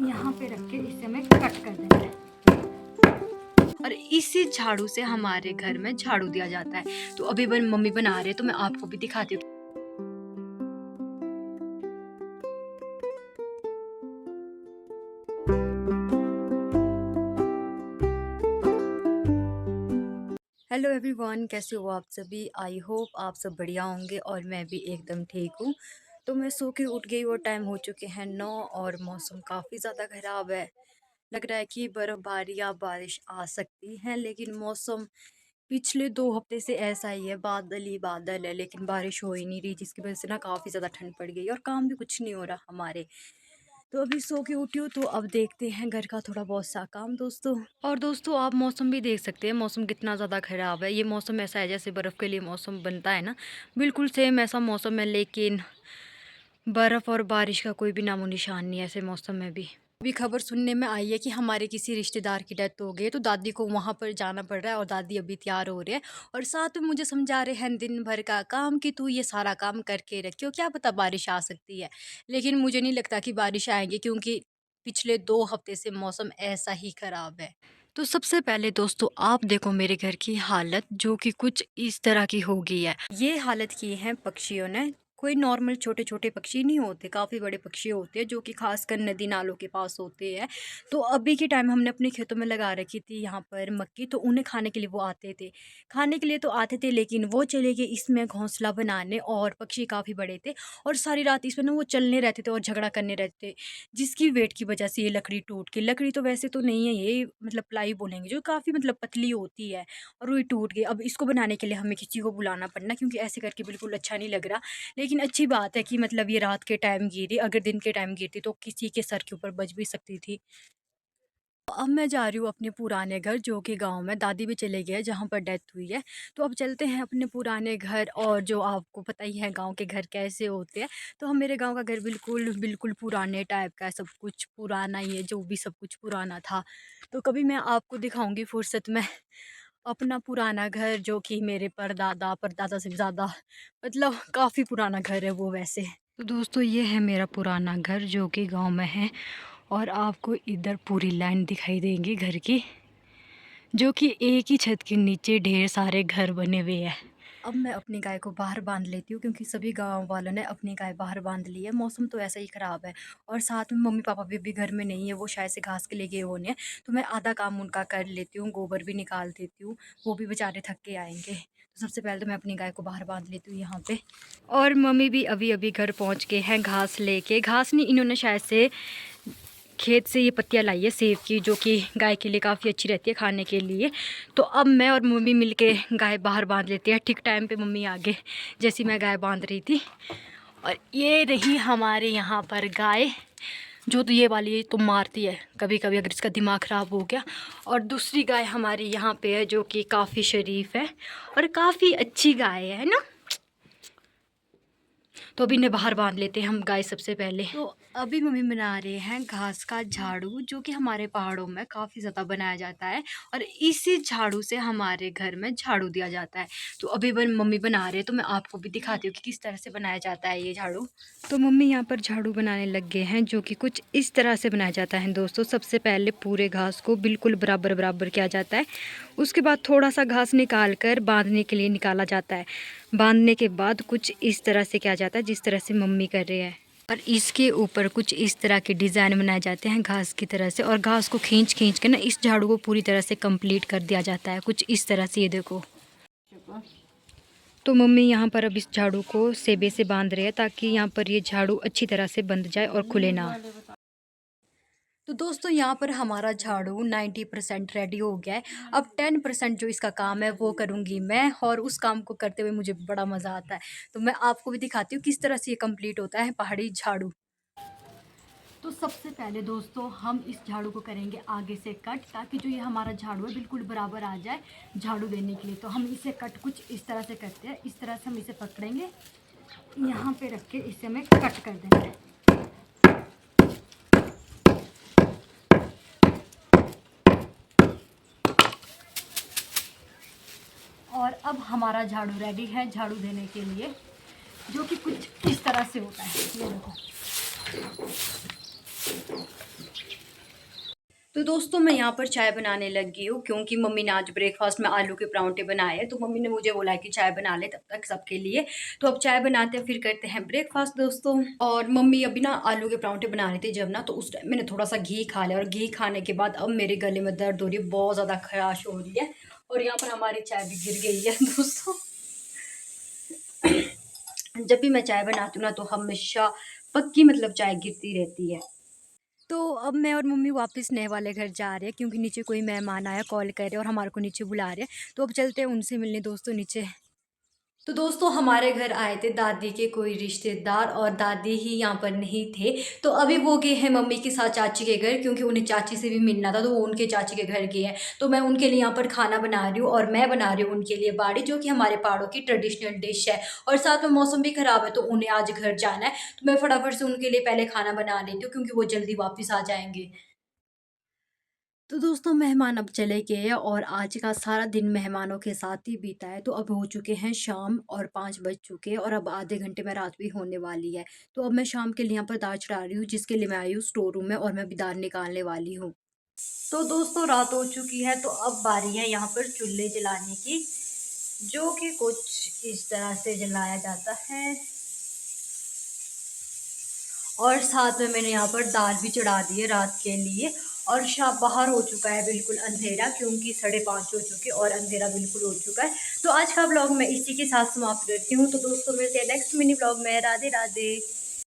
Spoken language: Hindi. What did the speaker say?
यहाँ पे रख के इसे हमें कट कर देना है और इसी झाड़ू से हमारे घर में झाड़ू दिया जाता है। तो अभी मम्मी बना रहे हैं तो मैं आपको भी दिखाती हूँ। हेलो एवरीवन, कैसे हो आप सभी। आई होप आप सब बढ़िया होंगे और मैं भी एकदम ठीक हूँ। तो मैं सो के उठ गई और टाइम हो चुके हैं 9 और मौसम काफ़ी ज़्यादा ख़राब है। लग रहा है कि बर्फ़बारी या बारिश आ सकती है, लेकिन मौसम पिछले 2 हफ्ते से ऐसा ही है, बादल ही बादल है, लेकिन बारिश हो ही नहीं रही, जिसकी वजह से ना काफ़ी ज़्यादा ठंड पड़ गई और काम भी कुछ नहीं हो रहा हमारे। तो अभी सो के उठी हूँ तो अब देखते हैं घर का थोड़ा बहुत सा काम दोस्तों। और दोस्तों आप मौसम भी देख सकते हैं, मौसम कितना ज़्यादा ख़राब है। ये मौसम ऐसा है जैसे बर्फ़ के लिए मौसम बनता है ना, बिल्कुल सेम ऐसा मौसम है, लेकिन बर्फ़ और बारिश का कोई भी नामो निशान नहीं है ऐसे मौसम में भी। अभी खबर सुनने में आई है कि हमारे किसी रिश्तेदार की डेथ हो गई है, तो दादी को वहाँ पर जाना पड़ रहा है और दादी अभी तैयार हो रही है और साथ में मुझे समझा रहे हैं दिन भर का काम कि तू ये सारा काम करके रखियो, क्या पता बारिश आ सकती है। लेकिन मुझे नहीं लगता कि बारिश आएगी, क्योंकि पिछले 2 हफ्ते से मौसम ऐसा ही ख़राब है। तो सबसे पहले दोस्तों आप देखो मेरे घर की हालत, जो कि कुछ इस तरह की हो गई है। ये हालत की है पक्षियों ने। कोई नॉर्मल छोटे छोटे पक्षी नहीं होते, काफ़ी बड़े पक्षी होते हैं जो कि खासकर नदी नालों के पास होते हैं। तो अभी के टाइम हमने अपने खेतों में लगा रखी थी यहाँ पर मक्की, तो उन्हें खाने के लिए वो आते थे। खाने के लिए तो आते थे, लेकिन वो चले गए इसमें घोंसला बनाने, और पक्षी काफ़ी बड़े थे और सारी रात इसमें ना वो चलने रहते थे और झगड़ा करने रहते थे, जिसकी वेट की वजह से ये लकड़ी टूट गई। लकड़ी तो वैसे तो नहीं है ये, मतलब प्लाई बोलेंगे, जो काफ़ी मतलब पतली होती है, और वो टूट गई। अब इसको बनाने के लिए हमें किसी को बुलाना पड़ना, क्योंकि ऐसे करके बिल्कुल अच्छा नहीं लग रहा। लेकिन अच्छी बात है कि मतलब ये रात के टाइम गिरी, अगर दिन के टाइम गिरती तो किसी के सर के ऊपर बज भी सकती थी। अब मैं जा रही हूँ अपने पुराने घर, जो कि गांव में दादी भी चले गए जहाँ पर डेथ हुई है। तो अब चलते हैं अपने पुराने घर, और जो आपको पता ही है गांव के घर कैसे होते हैं। तो हम मेरे गांव का घर बिल्कुल बिल्कुल पुराने टाइप का है, सब कुछ पुराना ही है, जो भी सब कुछ पुराना था। तो कभी मैं आपको दिखाऊंगी फुर्सत में अपना पुराना घर, जो कि मेरे परदादा परदादा से भी ज़्यादा मतलब काफ़ी पुराना घर है वो वैसे। तो दोस्तों ये है मेरा पुराना घर, जो कि गांव में है, और आपको इधर पूरी लाइन दिखाई देंगी घर की, जो कि एक ही छत के नीचे ढेर सारे घर बने हुए हैं। अब मैं अपनी गाय को बाहर बांध लेती हूँ, क्योंकि सभी गांव वालों ने अपनी गाय बाहर बांध ली है। मौसम तो ऐसा ही ख़राब है, और साथ में मम्मी पापा भी अभी घर में नहीं है, वो शायद से घास के लिए गए होने हैं। तो मैं आधा काम उनका कर लेती हूँ, गोबर भी निकाल देती हूँ, वो भी बेचारे थक के आएंगे। तो सबसे पहले तो मैं अपनी गाय को बाहर बांध लेती हूँ यहाँ पे। और मम्मी भी अभी अभी घर पहुँच के हैं घास लेके। घास नहीं, इन्होंने शायद से खेत से ये पत्तियाँ लाई है सेब की, जो कि गाय के लिए काफ़ी अच्छी रहती है खाने के लिए। तो अब मैं और मम्मी मिलके गाय बाहर बांध लेते हैं। ठीक टाइम पे मम्मी आ गए जैसी मैं गाय बांध रही थी। और ये रही हमारे यहाँ पर गाय, जो तो ये वाली तो मारती है कभी कभी अगर इसका दिमाग ख़राब हो गया। और दूसरी गाय हमारी यहाँ पे है, जो कि काफ़ी शरीफ है और काफ़ी अच्छी गाय है ना। तो अभी इन्हें बाहर बांध लेते हैं हम गाय सबसे पहले। तो अभी मम्मी बना रहे हैं घास का झाड़ू, जो कि हमारे पहाड़ों में काफ़ी ज़्यादा बनाया जाता है, और इसी झाड़ू से हमारे घर में झाड़ू दिया जाता है। तो अभी मम्मी बना रहे हैं तो मैं आपको भी दिखाती हूँ कि किस तरह से बनाया जाता है ये झाड़ू। तो मम्मी यहाँ पर झाड़ू बनाने लग गए हैं, जो कि कुछ इस तरह से बनाया जाता है दोस्तों। सबसे पहले पूरे घास को बिल्कुल बराबर बराबर किया जाता है, उसके बाद थोड़ा सा घास निकाल कर बांधने के लिए निकाला जाता है। बांधने के बाद कुछ इस तरह से किया जाता है जिस तरह से मम्मी कर रहे हैं, और इसके ऊपर कुछ इस तरह के डिज़ाइन बनाए जाते हैं घास की तरह से, और घास को खींच खींच के ना इस झाड़ू को पूरी तरह से कंप्लीट कर दिया जाता है कुछ इस तरह से। ये देखो, तो मम्मी यहाँ पर अब इस झाड़ू को सेबे से बांध रहे हैं, ताकि यहाँ पर ये झाड़ू अच्छी तरह से बंध जाए और खुले ना। तो दोस्तों यहाँ पर हमारा झाड़ू 90% रेडी हो गया है। अब 10% जो इसका काम है वो करूँगी मैं, और उस काम को करते हुए मुझे बड़ा मज़ा आता है। तो मैं आपको भी दिखाती हूँ किस तरह से ये कंप्लीट होता है पहाड़ी झाड़ू। तो सबसे पहले दोस्तों हम इस झाड़ू को करेंगे आगे से कट, ताकि जो ये हमारा झाड़ू है बिल्कुल बराबर आ जाए झाड़ू देने के लिए। तो हम इसे कट कुछ इस तरह से करते हैं, इस तरह से हम इसे पकड़ेंगे, यहाँ पे रख के इसे हमें कट कर देना है। और अब हमारा झाड़ू रेडी है झाड़ू देने के लिए, जो कि कुछ इस तरह से होता है। ये देखो, तो दोस्तों मैं यहाँ पर चाय बनाने लग गई हूँ क्योंकि मम्मी ने आज ब्रेकफास्ट में आलू के परांठे बनाए हैं, तो मम्मी ने मुझे बोला है कि चाय बना ले तब तक सबके लिए। तो अब चाय बनाते हैं, फिर करते हैं ब्रेकफास्ट दोस्तों। और मम्मी अभी ना आलू के परांठे बना रही थी जब ना, तो उस टाइम मैंने थोड़ा सा घी खा लिया, और घी खाने के बाद अब मेरे गले में दर्द हो रही है, बहुत ज़्यादा खराश हो रही है। और यहाँ पर हमारी चाय भी गिर गई है दोस्तों। जब भी मैं चाय बनाती हूँ ना, तो हमेशा पक्की मतलब चाय गिरती रहती है। तो अब मैं और मम्मी वापस नए वाले घर जा रहे हैं क्योंकि नीचे कोई मेहमान आया, कॉल कर रहे हैं और हमारे को नीचे बुला रहे हैं। तो अब चलते हैं उनसे मिलने दोस्तों नीचे। तो दोस्तों हमारे घर आए थे दादी के कोई रिश्तेदार, और दादी ही यहाँ पर नहीं थे। तो अभी वो गए हैं मम्मी के साथ चाची के घर, क्योंकि उन्हें चाची से भी मिलना था, तो वो उनके चाची के घर गए हैं। तो मैं उनके लिए यहाँ पर खाना बना रही हूँ, और मैं बना रही हूँ उनके लिए बाड़ी, जो कि हमारे पहाड़ों की ट्रेडिशनल डिश है। और साथ में मौसम भी ख़राब है, तो उन्हें आज घर जाना है, तो मैं फटाफट से उनके लिए पहले खाना बना लेती हूँ क्योंकि वो जल्दी वापस आ जाएंगे। तो दोस्तों मेहमान अब चले गए हैं, और आज का सारा दिन मेहमानों के साथ ही बीता है। तो अब हो चुके हैं शाम, और 5 बज चुके हैं, और अब आधे घंटे में रात भी होने वाली है। तो अब मैं शाम के लिए यहाँ पर दाल चढ़ा रही हूँ, जिसके लिए मैं आई हूँ स्टोर रूम में, और मैं अभी दाल निकालने वाली हूँ। तो दोस्तों रात हो चुकी है, तो अब बारी है यहाँ पर चूल्हे जलाने की, जो कि कुछ इस तरह से जलाया जाता है। और साथ में मैंने यहाँ पर दाल भी चढ़ा दी है रात के लिए। और शाम बाहर हो चुका है बिल्कुल अंधेरा, क्योंकि 5:30 हो चुके और अंधेरा बिल्कुल हो चुका है। तो आज का ब्लॉग मैं इसी के साथ समाप्त करती हूँ। तो दोस्तों मिलते हैं नेक्स्ट मिनी ब्लॉग में। राधे राधे।